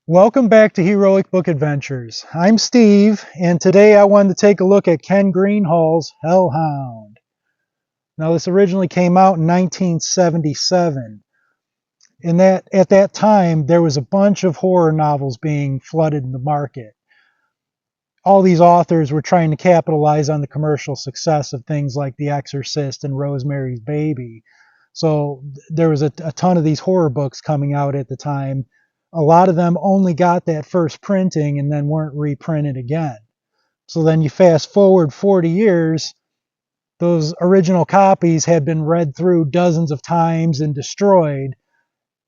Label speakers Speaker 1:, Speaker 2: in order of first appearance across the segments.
Speaker 1: Welcome back to Heroic Book Adventures. I'm Steve, and today I wanted to take a look at Ken Greenhall's Hell Hound. Now, this originally came out in 1977. At that time, there was a bunch of horror novels being flooded in the market. All these authors were trying to capitalize on the commercial success of things like The Exorcist and Rosemary's Baby. So there was a ton of these horror books coming out at the time. A lot of them only got that first printing and then weren't reprinted again. So then you fast forward 40 years, those original copies had been read through dozens of times and destroyed,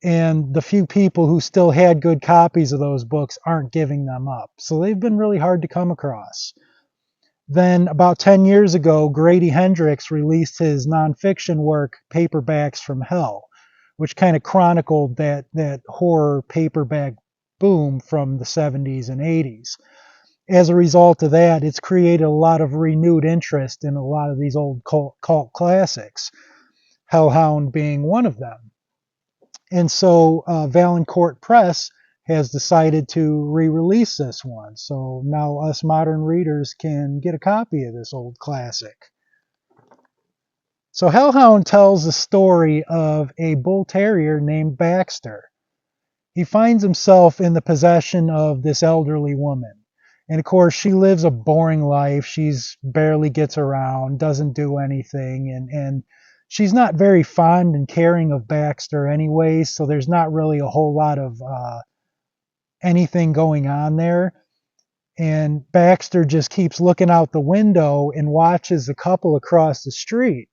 Speaker 1: and the few people who still had good copies of those books aren't giving them up. So they've been really hard to come across. Then, about 10 years ago, Grady Hendrix released his nonfiction work, Paperbacks from Hell, which kind of chronicled that horror paperback boom from the 70s and 80s. As a result of that, it's created a lot of renewed interest in a lot of these old cult classics, Hell Hound being one of them. And so Valancourt Press has decided to re-release this one. So now us modern readers can get a copy of this old classic. So Hell Hound tells the story of a bull terrier named Baxter. He finds himself in the possession of this elderly woman. And of course, she lives a boring life. She's barely gets around, doesn't do anything, and she's not very fond and caring of Baxter anyway, so there's not really a whole lot of anything going on there. And Baxter just keeps looking out the window and watches the couple across the street.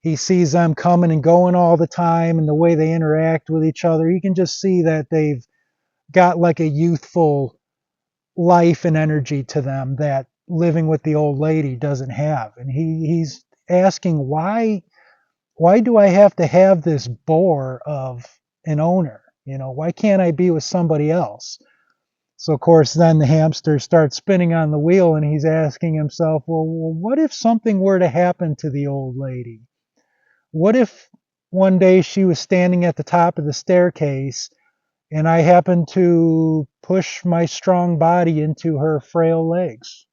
Speaker 1: He sees them coming and going all the time, and the way they interact with each other. You can just see that they've got like a youthful life and energy to them that living with the old lady doesn't have. And he's asking, why do I have to have this bore of an owner? Why can't I be with somebody else? So of course then the hamster starts spinning on the wheel, and he's asking himself, well, what if something were to happen to the old lady? What if one day she was standing at the top of the staircase and I happened to push my strong body into her frail legs?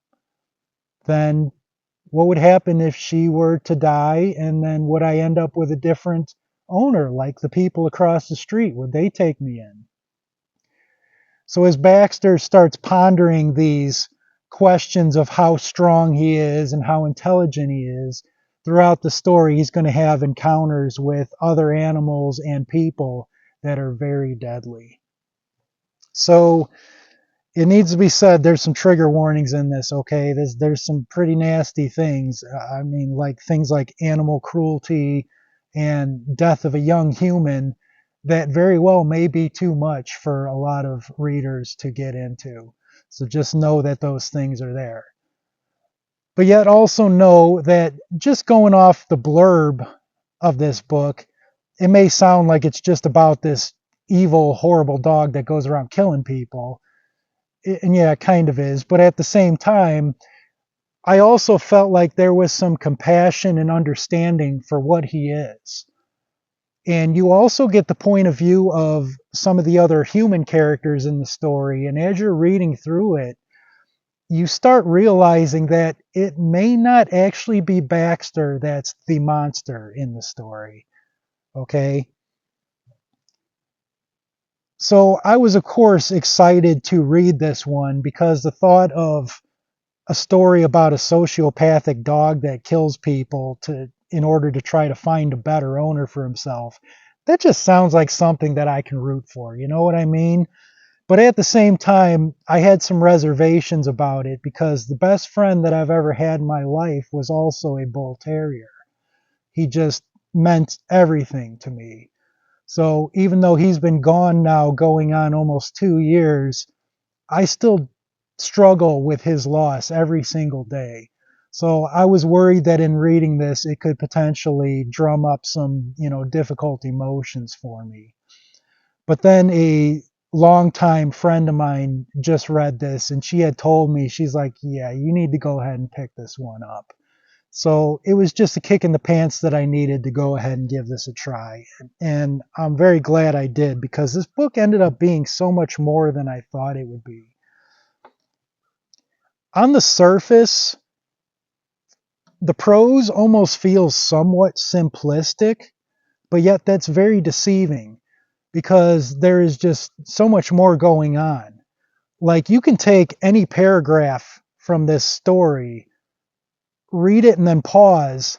Speaker 1: Then what would happen if she were to die, and then would I end up with a different owner like the people across the street? Would they take me in? So as Baxter starts pondering these questions of how strong he is and how intelligent he is, throughout the story he's going to have encounters with other animals and people that are very deadly. So it needs to be said, there's some trigger warnings in this, okay? There's some pretty nasty things. I mean, like things like animal cruelty and death of a young human that very well may be too much for a lot of readers to get into. So just know that those things are there. But yet also know that just going off the blurb of this book, it may sound like it's just about this evil, horrible dog that goes around killing people. And yeah, it kind of is. But at the same time, I also felt like there was some compassion and understanding for what he is. And you also get the point of view of some of the other human characters in the story. And as you're reading through it, you start realizing that it may not actually be Baxter that's the monster in the story. Okay? So I was, of course, excited to read this one because the thought of a story about a sociopathic dog that kills people in order to try to find a better owner for himself, that just sounds like something that I can root for. You know what I mean? But at the same time, I had some reservations about it because the best friend that I've ever had in my life was also a bull terrier. He just meant everything to me. So even though he's been gone now going on almost 2 years, I still struggle with his loss every single day. So I was worried that in reading this, it could potentially drum up some, difficult emotions for me. But then a longtime friend of mine just read this, and she had told me, she's like, yeah, you need to go ahead and pick this one up. So it was just a kick in the pants that I needed to go ahead and give this a try. And I'm very glad I did, because this book ended up being so much more than I thought it would be. On the surface, the prose almost feels somewhat simplistic, but yet that's very deceiving, because there is just so much more going on. Like, you can take any paragraph from this story, read it, and then pause,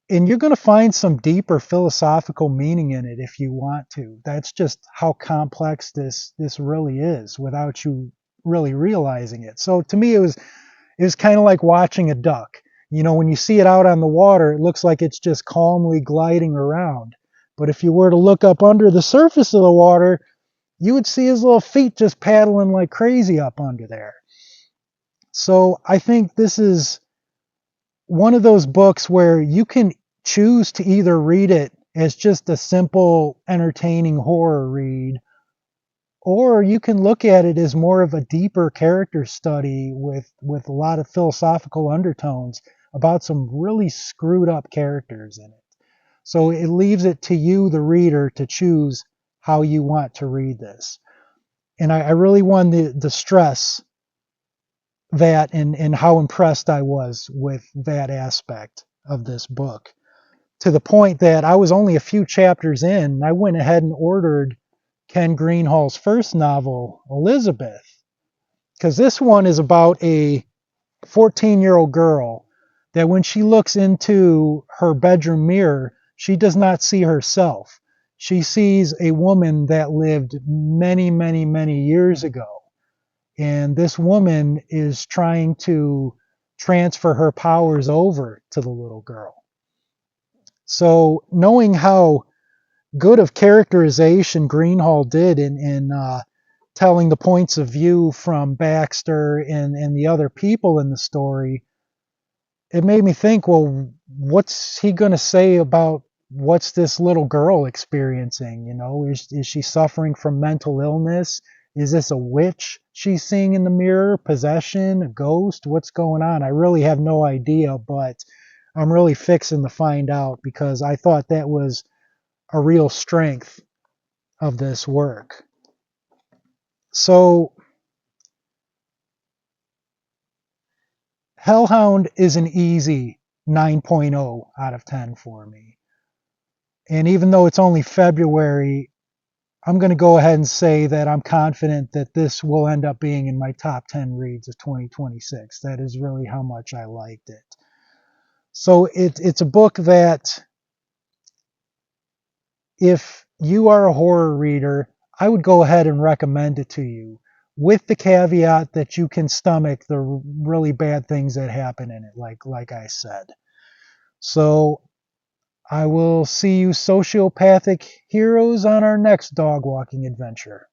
Speaker 1: and you're going to find some deeper philosophical meaning in it if you want to. That's just how complex this really is without you really realizing it. So to me, it was kind of like watching a duck. You know, when you see it out on the water, it looks like it's just calmly gliding around. But if you were to look up under the surface of the water, you would see his little feet just paddling like crazy up under there. So I think this is one of those books where you can choose to either read it as just a simple, entertaining horror read, or you can look at it as more of a deeper character study with a lot of philosophical undertones about some really screwed up characters in it. So it leaves it to you, the reader, to choose how you want to read this. And I really wanted to stress that, and how impressed I was with that aspect of this book, to the point that I was only a few chapters in, and I went ahead and ordered Ken Greenhall's first novel, Elizabeth, because this one is about a 14-year-old girl that when she looks into her bedroom mirror, she does not see herself. She sees a woman that lived many, many, many years ago. And this woman is trying to transfer her powers over to the little girl. So knowing how good of characterization Greenhall did in telling the points of view from Baxter and the other people in the story, it made me think, well, what's he going to say about what's this little girl experiencing? You know, is she suffering from mental illness? Is this a witch she's seeing in the mirror? Possession? A ghost? What's going on? I really have no idea, but I'm really fixing to find out, because I thought that was a real strength of this work. So Hell Hound is an easy 9.0 out of 10 for me. And even though it's only February, I'm going to go ahead and say that I'm confident that this will end up being in my top 10 reads of 2026. That is really how much I liked it. So it's a book that, if you are a horror reader, I would go ahead and recommend it to you, with the caveat that you can stomach the really bad things that happen in it, like I said. So I will see you sociopathic heroes on our next dog walking adventure.